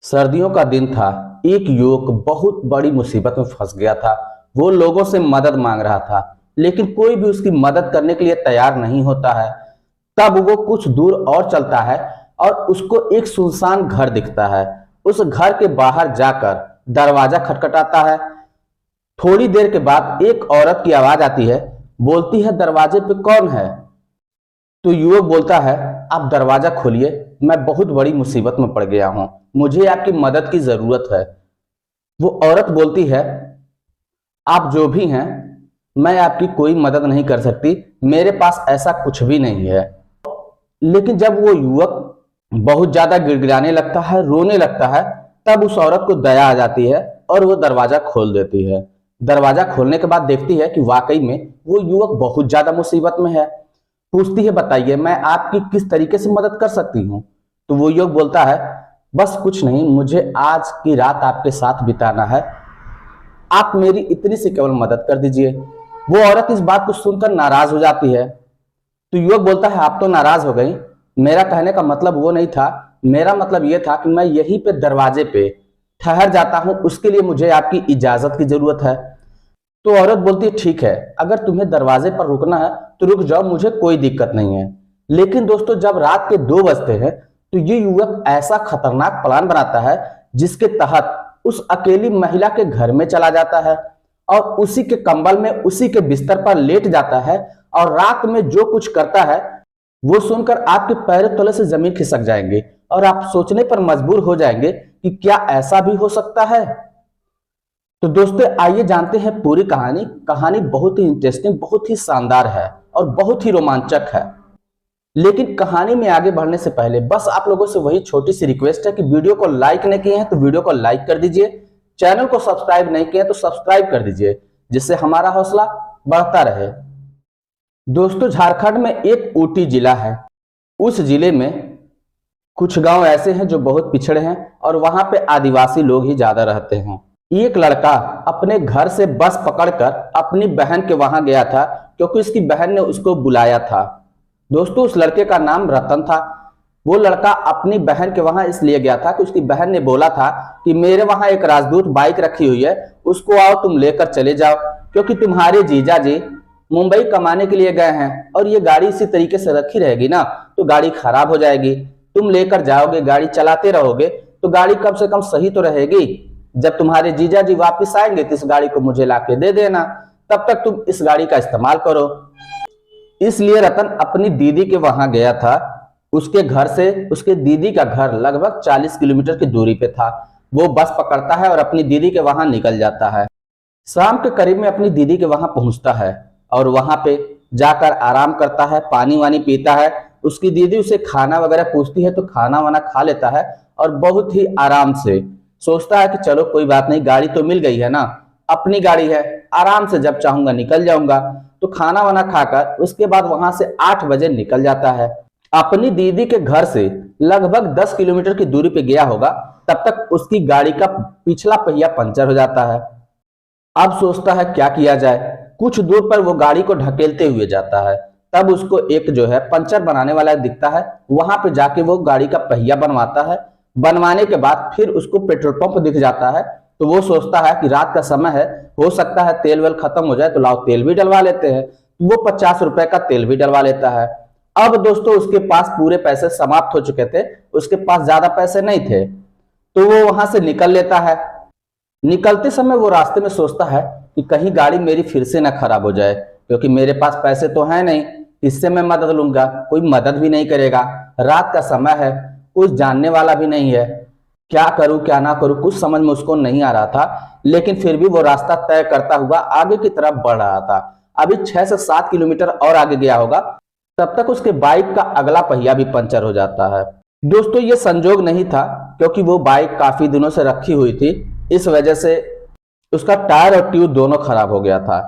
सर्दियों का दिन था। एक युवक बहुत बड़ी मुसीबत में फंस गया था। वो लोगों से मदद मांग रहा था, लेकिन कोई भी उसकी मदद करने के लिए तैयार नहीं होता है। तब वो कुछ दूर और चलता है और उसको एक सुनसान घर दिखता है। उस घर के बाहर जाकर दरवाजा खटखटाता है। थोड़ी देर के बाद एक औरत की आवाज आती है, बोलती है, दरवाजे पे कौन है? तो युवक बोलता है, आप दरवाजा खोलिए, मैं बहुत बड़ी मुसीबत में पड़ गया हूं, मुझे आपकी मदद की जरूरत है। वो औरत बोलती है, आप जो भी हैं, मैं आपकी कोई मदद नहीं कर सकती, मेरे पास ऐसा कुछ भी नहीं है। लेकिन जब वो युवक बहुत ज्यादा गिड़गिड़ाने लगता है, रोने लगता है, तब उस औरत को दया आ जाती है और वो दरवाजा खोल देती है। दरवाजा खोलने के बाद देखती है कि वाकई में वो युवक बहुत ज्यादा मुसीबत में है। पूछती है, बताइए मैं आपकी किस तरीके से मदद कर सकती हूँ? तो वो युवक बोलता है, बस कुछ नहीं, मुझे आज की रात आपके साथ बिताना है, आप मेरी इतनी सी केवल मदद कर दीजिए। वो औरत इस बात को सुनकर नाराज हो जाती है। तो युवक बोलता है, आप तो नाराज हो गई, मेरा कहने का मतलब वो नहीं था, मेरा मतलब ये था कि मैं यहीं पे दरवाजे पे ठहर जाता हूं, उसके लिए मुझे आपकी इजाजत की जरूरत है। तो औरत बोलती है, ठीक है, अगर तुम्हें दरवाजे पर रुकना है तो रुक जाओ, मुझे कोई दिक्कत नहीं है। लेकिन दोस्तों, जब रात के 2 बजते हैं तो ये युवक ऐसा खतरनाक प्लान बनाता है जिसके तहत उस अकेली महिला के घर में चला जाता है और उसी के कंबल में, उसी के बिस्तर पर लेट जाता है और रात में जो कुछ करता है वो सुनकर आपके पैरों तले से जमीन खिसक जाएंगे और आप सोचने पर मजबूर हो जाएंगे कि क्या ऐसा भी हो सकता है। तो दोस्तों, आइए जानते हैं पूरी कहानी। कहानी बहुत ही इंटरेस्टिंग, बहुत ही शानदार है और बहुत ही रोमांचक है। लेकिन कहानी में आगे बढ़ने से पहले बस आप लोगों से वही छोटी सी रिक्वेस्ट है कि वीडियो को लाइक नहीं किए हैं तो वीडियो को लाइक कर दीजिए, चैनल को सब्सक्राइब नहीं किए तो सब्सक्राइब कर दीजिए, जिससे हमारा हौसला बढ़ता रहे। दोस्तों, झारखंड में एक ऊटी जिला है। उस जिले में कुछ गांव ऐसे हैं जो बहुत पिछड़े हैं और वहां पे आदिवासी लोग ही ज्यादा रहते हैं। एक लड़का अपने घर से बस पकड़कर अपनी बहन के वहां गया था, क्योंकि उसकी बहन ने उसको बुलाया था। दोस्तों, उस लड़के का नाम रतन था। वो लड़का अपनी बहन के वहां इसलिए गया था कि उसकी बहन ने बोला था कि मेरे वहां एक राजदूत बाइक रखी हुई है, उसको आओ तुम लेकर चले जाओ, क्योंकि तुम्हारे जीजा जी मुंबई कमाने के लिए गए हैं और ये गाड़ी इसी तरीके से रखी रहेगी ना तो गाड़ी खराब हो जाएगी। तुम लेकर जाओगे, गाड़ी चलाते रहोगे तो गाड़ी कम से कम सही तो रहेगी। जब तुम्हारे जीजा जी वापिस आएंगे तो इस गाड़ी को मुझे लाके दे देना, तब तक तुम इस गाड़ी का इस्तेमाल करो। इसलिए रतन अपनी दीदी के वहां गया था। उसके घर से उसके दीदी का घर लगभग 40 किलोमीटर की दूरी पे था। वो बस पकड़ता है और अपनी दीदी के वहां निकल जाता है। शाम के करीब में अपनी दीदी के वहां पहुंचता है और वहां पे जाकर आराम करता है, पानी वानी पीता है। उसकी दीदी उसे खाना वगैरह पूछती है तो खाना वाना खा लेता है और बहुत ही आराम से सोचता है कि चलो कोई बात नहीं, गाड़ी तो मिल गई है ना, अपनी गाड़ी है, आराम से जब चाहूंगा निकल जाऊंगा। तो खाना वाना खाकर उसके बाद वहां से 8 बजे निकल जाता है। अपनी दीदी के घर से लगभग 10 किलोमीटर की दूरी पे गया होगा, तब तक उसकी गाड़ी का पिछला पहिया पंचर हो जाता है। अब सोचता है क्या किया जाए। कुछ दूर पर वो गाड़ी को ढकेलते हुए जाता है। तब उसको एक जो है पंचर बनाने वाला दिखता है। वहां पे जाके वो गाड़ी का पहिया बनवाता है। बनवाने के बाद फिर उसको पेट्रोल पंप दिख जाता है। तो वो सोचता है कि रात का समय है, हो सकता है तेल वेल खत्म हो जाए, तो लाओ तेल भी डलवा लेते हैं। वो 50 रुपए का तेल भी डलवा लेता है। अब दोस्तों, उसके पास पूरे पैसे समाप्त हो चुके थे, उसके पास ज्यादा पैसे नहीं थे, तो वो वहां से निकल लेता है। निकलते समय वो रास्ते में सोचता है कि कहीं गाड़ी मेरी फिर से ना खराब हो जाए, क्योंकि मेरे पास पैसे तो है नहीं, इससे मैं मदद लूंगा, कोई मदद भी नहीं करेगा, रात का समय है, कुछ जानने वाला भी नहीं है, क्या करूं क्या ना करूं, कुछ समझ में उसको नहीं आ रहा था। लेकिन फिर भी वो रास्ता तय करता हुआ आगे की तरफ बढ़ रहा था। अभी 6 से 7 किलोमीटर और आगे गया होगा, तब तक उसके बाइक का अगला पहिया भी पंचर हो जाता है। दोस्तों, ये संजोग नहीं था, क्योंकि वो बाइक काफी दिनों से रखी हुई थी, इस वजह से उसका टायर और ट्यूब दोनों खराब हो गया था।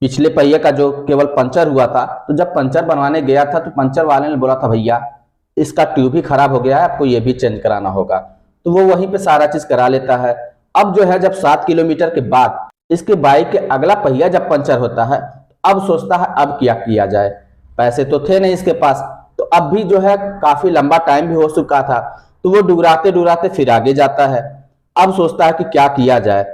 पिछले पहिए का जो केवल पंचर हुआ था, तो जब पंचर बनवाने गया था तो पंचर वाले ने बोला था, भैया इसका ट्यूब ही खराब हो गया है, आपको ये भी चेंज कराना होगा। तो वो वहीं पे सारा चीज करा लेता है। अब जो है, जब 7 किलोमीटर के बाद इसके बाइक के अगला पहिया जब पंचर होता है, अब सोचता है अब क्या किया जाए। पैसे तो थे नहीं इसके पास, तो अब भी जो है काफी लंबा टाइम भी हो चुका था। तो वो डुराते डुराते फिर आगे जाता है। अब सोचता है कि क्या किया जाए।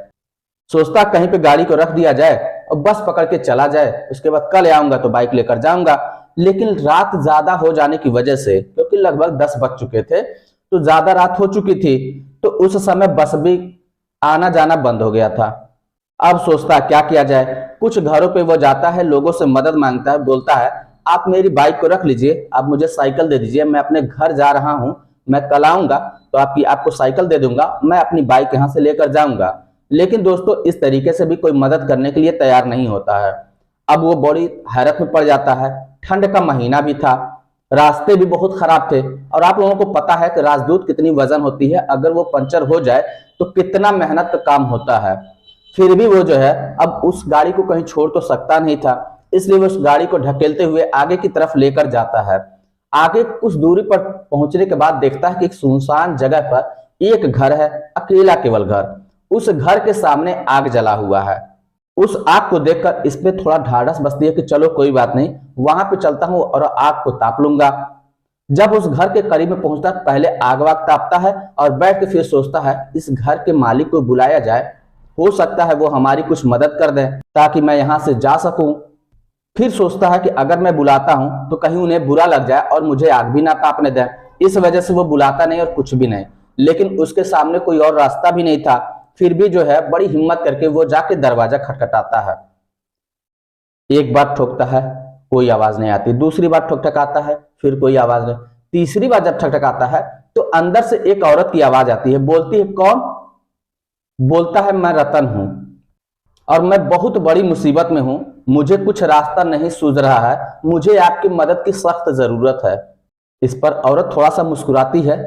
सोचता है कहीं पे गाड़ी को रख दिया जाए और बस पकड़ के चला जाए, उसके बाद कल आऊंगा तो बाइक लेकर जाऊंगा। लेकिन रात ज्यादा हो जाने की वजह से, क्योंकि लगभग 10 बज चुके थे तो ज्यादा रात हो चुकी थी, तो उस समय बस भी आना जाना बंद हो गया था। अब सोचता है क्या किया जाए। कुछ घरों पे वो जाता है, लोगों से मदद मांगता है, बोलता है आप मेरी बाइक को रख लीजिए, आप मुझे साइकिल दे दीजिए, मैं अपने घर जा रहा हूं, मैं कल आऊंगा तो आपको साइकिल दे दूंगा, मैं अपनी बाइक यहां से लेकर जाऊंगा। लेकिन दोस्तों इस तरीके से भी कोई मदद करने के लिए तैयार नहीं होता है। अब वो बड़ी हैरत में पड़ जाता है। ठंड का महीना भी था, रास्ते भी बहुत खराब थे, और आप लोगों को पता है कि राजदूत कितनी वजन होती है, अगर वो पंचर हो जाए तो कितना मेहनत का काम होता है। फिर भी वो जो है अब उस गाड़ी को कहीं छोड़ तो सकता नहीं था, इसलिए वो उस गाड़ी को ढकेलते हुए आगे की तरफ लेकर जाता है। आगे कुछ दूरी पर पहुंचने के बाद देखता है कि एक सुनसान जगह पर एक घर है, अकेला केवल घर। उस घर के सामने आग जला हुआ है। उस आग को देखकर इसमें थोड़ा ढाढ़स बसती है कि चलो कोई बात नहीं, वहां पे चलता हूं और आग को ताप लूंगा। जब उस घर के करीब में पहुंचता है, पहले आग वाग तापता है और बैठ के फिर सोचता है इस घर के मालिक को बुलाया जाए, हो सकता है वो हमारी कुछ मदद कर दें ताकि मैं यहां से जा सकूं। फिर सोचता है कि अगर मैं बुलाता हूं तो कहीं उन्हें बुरा लग जाए और मुझे आग भी ना तापने दें, इस वजह से वो बुलाता नहीं और कुछ भी नहीं। लेकिन उसके सामने कोई और रास्ता भी नहीं था। फिर भी जो है बड़ी हिम्मत करके वो जाके दरवाजा खटखटाता है। एक बार ठोकता है, कोई आवाज नहीं आती। दूसरी बार ठकठकाता है, फिर कोई आवाज नहीं। तीसरी बार जब ठकठकाता है तो अंदर से एक औरत की आवाज आती है। बोलती है कौन? बोलता है मैं रतन हूं और मैं बहुत बड़ी मुसीबत में हूं, मुझे कुछ रास्ता नहीं सूझ रहा है, मुझे आपकी मदद की सख्त जरूरत है। इस पर औरत थोड़ा सा मुस्कुराती है,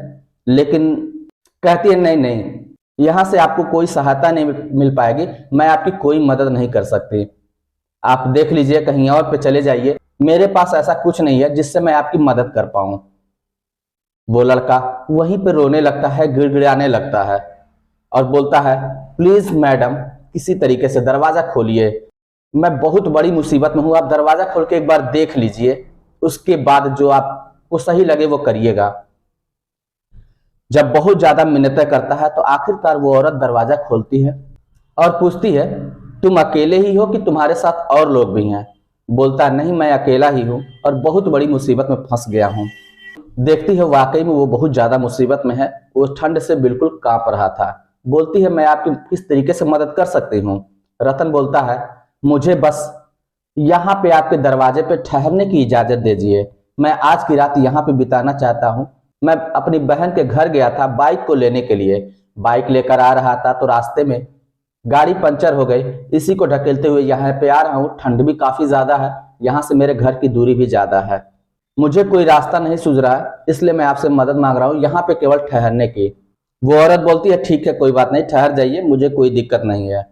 लेकिन कहती है नहीं नहीं, यहां से आपको कोई सहायता नहीं मिल पाएगी, मैं आपकी कोई मदद नहीं कर सकती, आप देख लीजिए कहीं और पे चले जाइए, मेरे पास ऐसा कुछ नहीं है जिससे मैं आपकी मदद कर पाऊं। वो लड़का वहीं पे रोने लगता है, गिड़गिड़ाने लगता है और बोलता है प्लीज मैडम किसी तरीके से दरवाजा खोलिए, मैं बहुत बड़ी मुसीबत में हूं, आप दरवाजा खोल के एक बार देख लीजिए, उसके बाद जो आपको सही लगे वो करिएगा। जब बहुत ज्यादा मिन्नतें करता है तो आखिरकार वो औरत दरवाजा खोलती है और पूछती है तुम अकेले ही हो कि तुम्हारे साथ और लोग भी हैं? बोलता है नहीं, मैं अकेला ही हूं और बहुत बड़ी मुसीबत में फंस गया हूं। देखती है वाकई में वो बहुत ज्यादा मुसीबत में है, वो ठंड से बिल्कुल कांप रहा था। बोलती है मैं आपकी किस तरीके से मदद कर सकती हूँ? रतन बोलता है मुझे बस यहाँ पे आपके दरवाजे पे ठहरने की इजाजत दीजिए, मैं आज की रात यहाँ पे बिताना चाहता हूँ। मैं अपनी बहन के घर गया था बाइक को लेने के लिए, बाइक लेकर आ रहा था तो रास्ते में गाड़ी पंचर हो गई, इसी को ढकेलते हुए यहाँ पे आ रहा हूँ। ठंड भी काफी ज्यादा है, यहाँ से मेरे घर की दूरी भी ज्यादा है, मुझे कोई रास्ता नहीं सूझ रहा है, इसलिए मैं आपसे मदद मांग रहा हूँ यहाँ पे केवल ठहरने की। वो औरत बोलती है ठीक है कोई बात नहीं, ठहर जाइए, मुझे कोई दिक्कत नहीं है।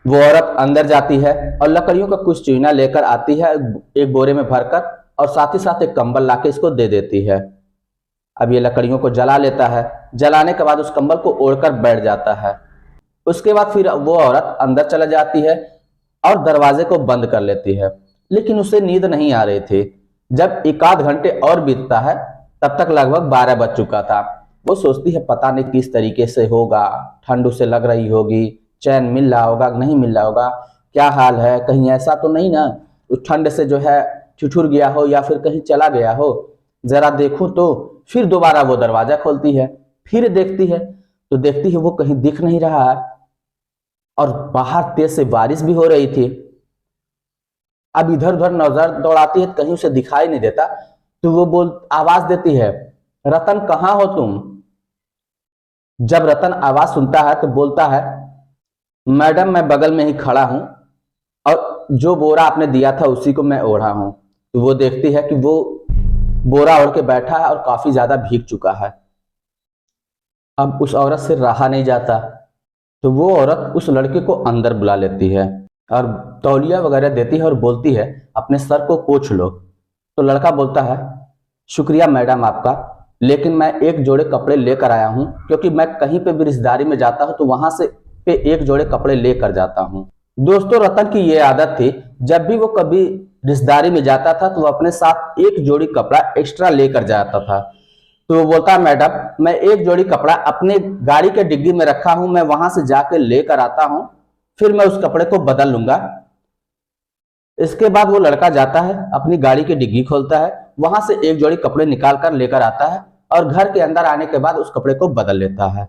वो औरत अंदर जाती है और लकड़ियों का कुछ चूना लेकर आती है एक बोरे में भरकर, और साथ ही साथ एक कंबल लाके इसको दे देती है। अब ये लकड़ियों को जला लेता है, जलाने के बाद उस कंबल को ओढ़कर बैठ जाता है। उसके बाद फिर वो औरत अंदर चला जाती है और दरवाजे को बंद कर लेती है। लेकिन उसे नींद नहीं आ रही थी। जब एक आध घंटे और बीतता है तब तक लगभग 12 बज चुका था। वो सोचती है पता नहीं किस तरीके से होगा, ठंड उसे लग रही होगी, चैन मिल रहा होगा नहीं मिल रहा होगा, क्या हाल है, कहीं ऐसा तो नहीं ना उस ठंड से जो है ठिठुर गया हो या फिर कहीं चला गया हो, जरा देखूं तो। फिर दोबारा वो दरवाजा खोलती है, फिर देखती है तो देखती है वो कहीं दिख नहीं रहा है और बाहर तेज से बारिश भी हो रही थी। अब इधर उधर नजर दौड़ाती है, कहीं उसे दिखाई नहीं देता, तो वो आवाज देती है रतन कहाँ हो तुम? जब रतन आवाज सुनता है तो बोलता है मैडम मैं बगल में ही खड़ा हूं और जो बोरा आपने दिया था उसी को मैं ओढ़ा हूं। तो वो देखती है कि वो बोरा ओढ़ के बैठा है और काफी ज्यादा भीग चुका है। अब उस औरत से रहा नहीं जाता, तो वो औरत उस लड़के को अंदर बुला लेती है और तौलिया वगैरह देती है और बोलती है अपने सर को पोंछ लो। तो लड़का बोलता है शुक्रिया मैडम आपका, लेकिन मैं एक जोड़े कपड़े लेकर आया हूं, क्योंकि मैं कहीं पे भी रिश्तेदारी में जाता हूं तो वहां से पे एक जोड़े कपड़े लेकर जाता हूं। दोस्तों रतन की ये आदत थी, जब भी वो कभी रिश्तेदारी में जाता था तो वो अपने साथ एक जोड़ी कपड़ा एक्स्ट्रा लेकर जाता था। तो वो बोलता है मैडम मैं एक जोड़ी कपड़ा अपने गाड़ी के डिग्गी में रखा हूं, मैं वहां से जाके लेकर आता हूं, फिर मैं उस कपड़े को बदल लूंगा। इसके बाद वो लड़का जाता है, अपनी गाड़ी की डिग्गी खोलता है, वहां से एक जोड़ी कपड़े निकाल कर लेकर आता है और घर के अंदर आने के बाद उस कपड़े को बदल लेता है।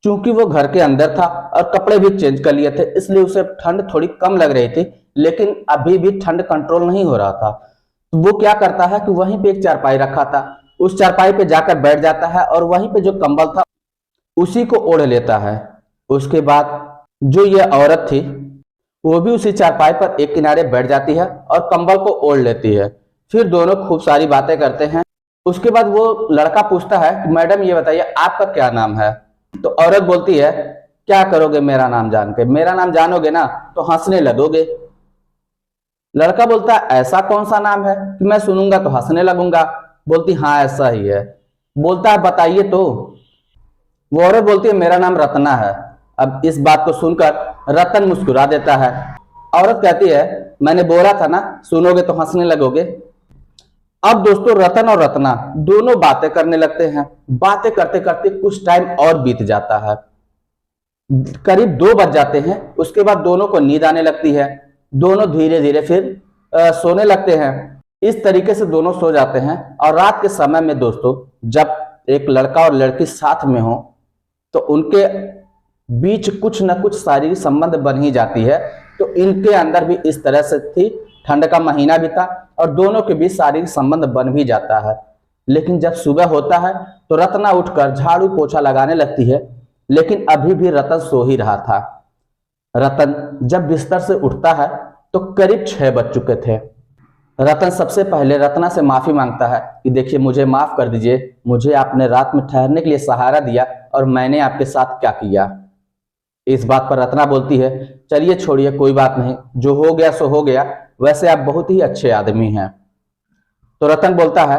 क्योंकि वो घर के अंदर था और कपड़े भी चेंज कर लिए थे, इसलिए उसे ठंड थोड़ी कम लग रही थी, लेकिन अभी भी ठंड कंट्रोल नहीं हो रहा था। तो वो क्या करता है कि वहीं पे एक चारपाई रखा था, उस चारपाई पे जाकर बैठ जाता है और वहीं पे जो कंबल था उसी को ओढ़ लेता है। उसके बाद जो ये औरत थी वो भी उसी चारपाई पर एक किनारे बैठ जाती है और कंबल को ओढ़ लेती है। फिर दोनों खूब सारी बातें करते हैं। उसके बाद वो लड़का पूछता है कि मैडम ये बताइए आपका क्या नाम है। तो औरत बोलती है क्या करोगे मेरा नाम जान के, मेरा नाम जानोगे ना तो हंसने लगोगे। लड़का बोलता है ऐसा कौन सा नाम है कि मैं सुनूंगा तो हंसने लगूंगा। बोलती हाँ ऐसा ही है। बोलता है बताइए तो। वो औरत बोलती है मेरा नाम रत्ना है। अब इस बात को सुनकर रतन मुस्कुरा देता है। औरत कहती है मैंने बोला था ना सुनोगे तो हंसने लगोगे। अब दोस्तों रतन और रत्ना दोनों बातें करने लगते हैं। बातें करते करते कुछ टाइम और बीत जाता है, करीब 2 बज जाते हैं। उसके बाद दोनों को नींद आने लगती है। दोनों धीरे धीरे फिर सोने लगते हैं। इस तरीके से दोनों सो जाते हैं। और रात के समय में दोस्तों जब एक लड़का और लड़की साथ में हो तो उनके बीच कुछ न कुछ शारीरिक संबंध बन ही जाती है। तो इनके अंदर भी इस तरह से थी, ठंड का महीना भी था और दोनों के बीच शारीरिक संबंध बन भी जाता है। लेकिन जब सुबह होता है तो रत्ना उठकर झाड़ू पोछा लगाने लगती है, लेकिन अभी भी रतन सो ही रहा था। रतन जब बिस्तर से उठता है तो करीब 6 बज चुके थे। रतन सबसे पहले रत्ना से माफी मांगता है कि देखिए मुझे माफ कर दीजिए, मुझे आपने रात में ठहरने के लिए सहारा दिया और मैंने आपके साथ क्या किया। इस बात पर रत्ना बोलती है चलिए छोड़िए कोई बात नहीं, जो हो गया सो हो गया, वैसे आप बहुत ही अच्छे आदमी हैं। तो रतन बोलता है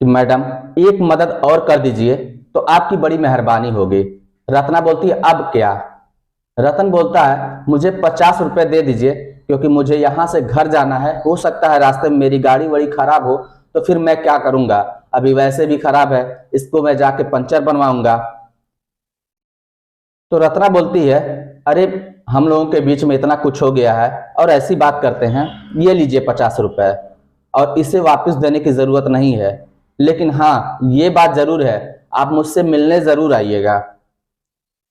कि मैडम एक मदद और कर दीजिए तो आपकी बड़ी मेहरबानी होगी। रत्ना बोलती है अब क्या। रतन बोलता है मुझे 50 रुपए दे दीजिए, क्योंकि मुझे यहां से घर जाना है, हो सकता है रास्ते में मेरी गाड़ी वड़ी खराब हो तो फिर मैं क्या करूंगा, अभी वैसे भी खराब है, इसको मैं जाके पंचर बनवाऊंगा। तो रत्ना बोलती है अरे हम लोगों के बीच में इतना कुछ हो गया है और ऐसी बात करते हैं, ये लीजिए 50 रुपए और इसे वापस देने की जरूरत नहीं है, लेकिन हाँ ये बात जरूर है आप मुझसे मिलने जरूर आइएगा,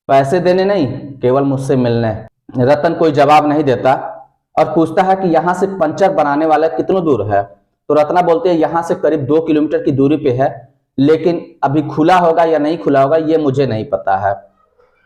पैसे देने नहीं केवल मुझसे मिलने। रतन कोई जवाब नहीं देता और पूछता है कि यहाँ से पंचर बनाने वाला कितना दूर है। तो रत्ना बोलते हैं यहाँ से करीब 2 किलोमीटर की दूरी पे है, लेकिन अभी खुला होगा या नहीं खुला होगा ये मुझे नहीं पता है,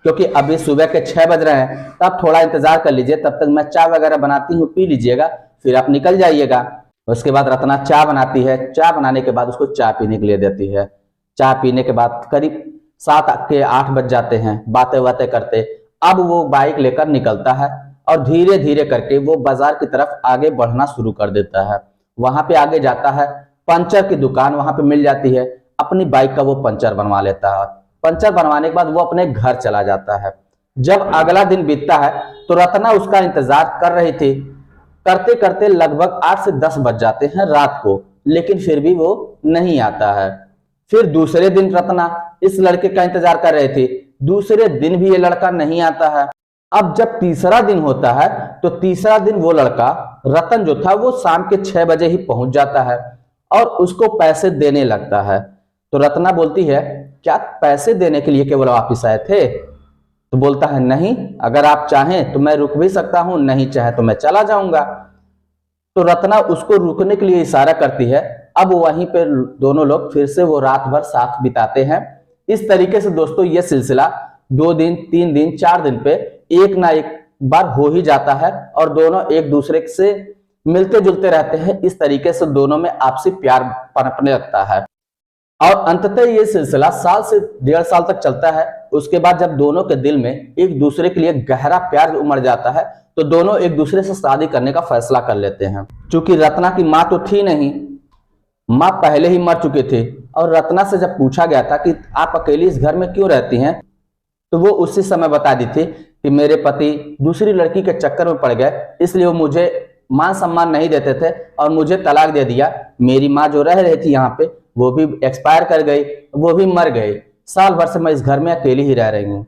क्योंकि अभी सुबह के 6 बज रहे हैं। तो आप थोड़ा इंतजार कर लीजिए, तब तक मैं चाय वगैरह बनाती हूँ, पी लीजिएगा, फिर आप निकल जाइएगा। उसके बाद रत्ना चाय बनाती है। चाय बनाने के बाद उसको चाय पीने के लिए देती है। चाय पीने के बाद करीब 7 के 8 बज जाते हैं, बातें बातें करते। अब वो बाइक लेकर निकलता है और धीरे धीरे करके वो बाजार की तरफ आगे बढ़ना शुरू कर देता है। वहां पे आगे जाता है, पंचर की दुकान वहां पे मिल जाती है, अपनी बाइक का वो पंचर बनवा लेता है। पंचर बनवाने के बाद वो अपने घर चला जाता है। जब अगला दिन बीतता है तो रत्ना उसका इंतजार कर रही थी। करते करते लगभग 8 से 10 बज जाते हैं रात को, लेकिन फिर भी वो नहीं आता है। फिर दूसरे दिन रत्ना इस लड़के का इंतजार कर रही थी, दूसरे दिन भी ये लड़का नहीं आता है। अब जब तीसरा दिन होता है तो तीसरा दिन वो लड़का रतन जो था वो शाम के 6 बजे ही पहुंच जाता है और उसको पैसे देने लगता है। तो रत्ना बोलती है क्या पैसे देने के लिए केवल वापिस आए थे। तो बोलता है नहीं, अगर आप चाहें तो मैं रुक भी सकता हूं, नहीं चाहे तो मैं चला जाऊंगा। तो रत्ना उसको रुकने के लिए इशारा करती है। अब वहीं पे दोनों लोग फिर से वो रात भर साथ बिताते हैं। इस तरीके से दोस्तों ये सिलसिला 2 दिन 3 दिन 4 दिन पे एक ना एक बार हो ही जाता है और दोनों एक दूसरे से मिलते जुलते रहते हैं। इस तरीके से दोनों में आपसी प्यार पनपने लगता है और अंततः ये सिलसिला साल से 1.5 साल तक चलता है। उसके बाद जब दोनों के दिल में एक दूसरे के लिए गहरा प्यार उमड़ जाता है तो दोनों एक दूसरे से शादी करने का फैसला कर लेते हैं। क्योंकि रत्ना की माँ तो थी नहीं, माँ पहले ही मर चुके थे। और रत्ना से जब पूछा गया था कि आप अकेली इस घर में क्यों रहती हैं, तो वो उसी समय बता दी थी कि मेरे पति दूसरी लड़की के चक्कर में पड़ गए, इसलिए वो मुझे मान सम्मान नहीं देते थे और मुझे तलाक दे दिया। मेरी माँ जो रह रही थी यहाँ पे वो भी एक्सपायर कर गई, वो भी मर गए। साल भर से मैं इस घर में अकेली ही रह रही हूँ।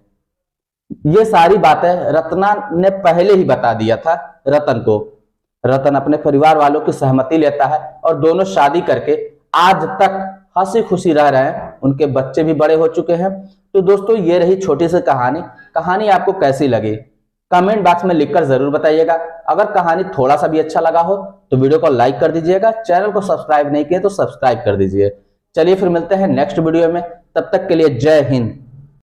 ये सारी बातें रत्ना ने पहले ही बता दिया था रतन को। रतन अपने परिवार वालों की सहमति लेता है और दोनों शादी करके आज तक हंसी खुशी रह रहे हैं। उनके बच्चे भी बड़े हो चुके हैं। तो दोस्तों, ये रही छोटी सी कहानी आपको कैसी लगी कमेंट बॉक्स में लिखकर जरूर बताइएगा। अगर कहानी थोड़ा सा भी अच्छा लगा हो तो वीडियो को लाइक कर दीजिएगा। चैनल को सब्सक्राइब नहीं किए तो सब्सक्राइब कर दीजिए। चलिए फिर मिलते हैं नेक्स्ट वीडियो में, तब तक के लिए जय हिंद।